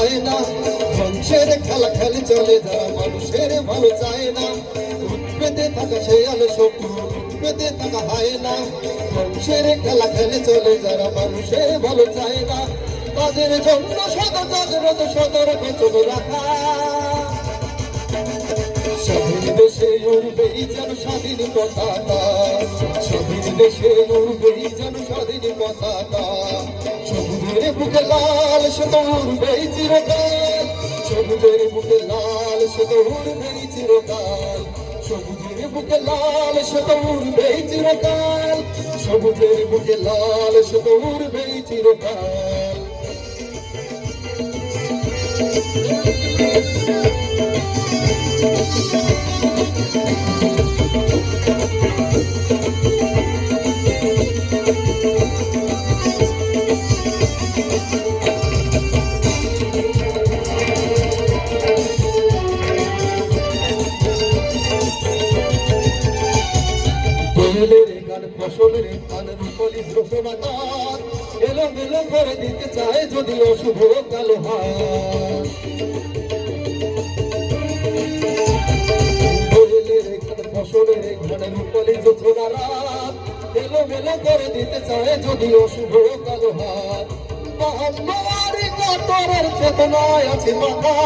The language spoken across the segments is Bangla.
হয় না, ধ্বংসের খেলা খেলে চলে যারা মানুষের ভালো চায় না। উৎপেতে থাকা শেয়াল শত্রু, উৎপেতে থাকা হয় না, ধ্বংসের খেলা খেলে চলে যারা মানুষের ভালো চায় না। তাদের জন্য সদা জাগ্রত সতর্ক চোখ রাখা। স্বাধীন দেশে উড়বেই যেন স্বাধীন পতাকা, স্বাধীন দেশে উড়বেই যেন স্বাধীন পতাকা। সবুজের বুকে লাল সে তো উড়বেই চিরকাল, সবুজের বুকে লাল সে তো উড়বেই চিরকাল, সবুজের বুকে লাল সে তো উড়বেই চিরকাল, সবুজের বুকে লাল সে তো উড়বেই চিরকাল। ফসলের ধান রূপলি ঘোষণাকার এলোমেলো করে দিতে চায় যদি অশুভ কালো হাত। ফসলের ধান রূপলি ঘোষণারাত এলোমেলো করে দিতে চায় যদি অশুভ কালো হাত। মহামারী কাতরের চেতনায় আছে মাথা।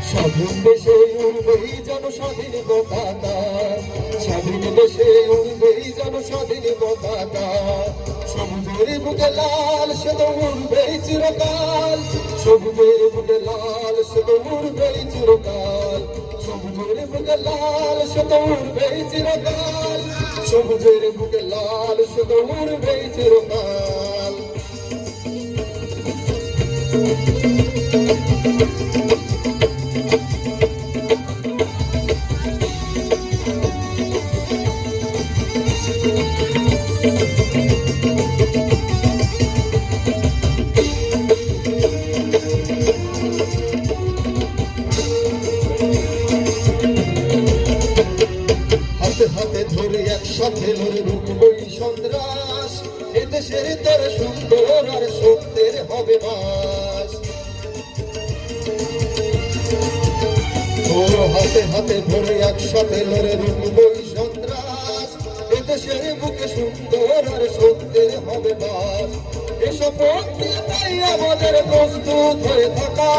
স্বাধীন দেশে উড়বেই যেন স্বাধীন পতাকা, স্বাধীন দেশে উড়বেই যেন স্বাধীন পতাকা। সবুজের বুকে লাল সে তো উড়বেই চিরকাল, সবুজের বুকে লাল সে তো উড়বেই চিরকাল, সবুজের বুকে লাল সে তো উড়বেই চিরকাল, সবুজের বুকে লাল সে তো উড়বেই চিরকাল। হাতে ধরে একসাথে লড়ে রুখবই সন্ত্রাস, এদেশের তরে সুন্দর আর সত্যের হবে বাস। হাতে হাতে ধরে একসাথে লড়ে রুখবই সন্ত্রাস, এদেশের বুকে সুন্দর আর সত্যের হবে বাস। এসব তাই আমাদের প্রস্তুত হয়ে থাকা।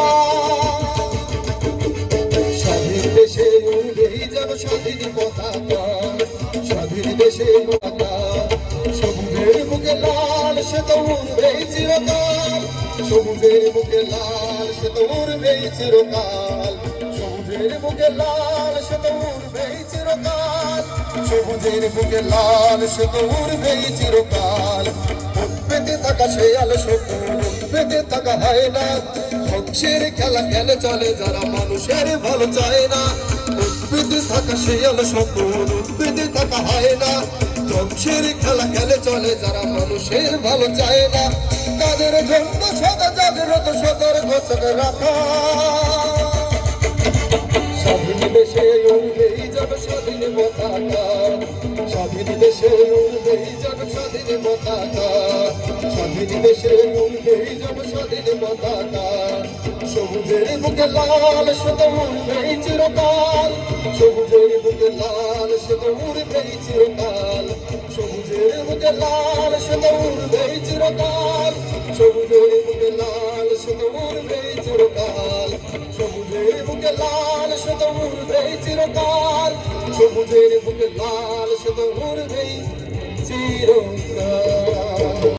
স্বাধীন দেশে উড়বেই যেন স্বাধীন পতাকা, স্বাধীন দেশে পতাকা। সবুজের বুকে লাল সে তো উড়বেই চিরকাল, সবুজের বুকে লাল সে তো উড়বেই চিরকাল, সবুজের বুকে লাল সে তো উড়বেই চিরকাল, সবুজের বুকে লাল সে তো উড়বেই চিরকাল। উৎপেতে থাকা শেয়াল শত্রু, উৎপেতে থাকা হয় না, ধ্বংসের খেলা খেলে চলে যারা মানুষের ভালো চায় না। উৎপেতে থাকা শেয়াল শত্রু, উৎপেতে থাকা হয় না, ধ্বংসের খেলা খেলে চলে যারা মানুষের ভালো চায় না। তাদের জন্য সদা জাগ্রত সতর্ক চোখ রাখা। স্বাধীন দেশে উড়বেই যেন স্বাধীন পতাকা, স্বাধীন দেশে উড়বেই যেন স্বাধীন পতাকা, স্বাধীন দেশে উড়বেই যেন স্বাধীন পতাকা। সবুজের বুকে লাল সে তো উড়বেই চিরকাল, সবুজের বুকে লাল সে তো উড়বেই চিরকাল, সবুজের বুকে লাল সে তো উড়বেই চিরকাল, সবুজের বুকে লাল সে তো উড়বেই চিরকাল, সবুজের বুকে লাল সে তো উড়বেই চিরকাল, সবুজের বুকে লাল সে তো উড়বেই চিরকাল।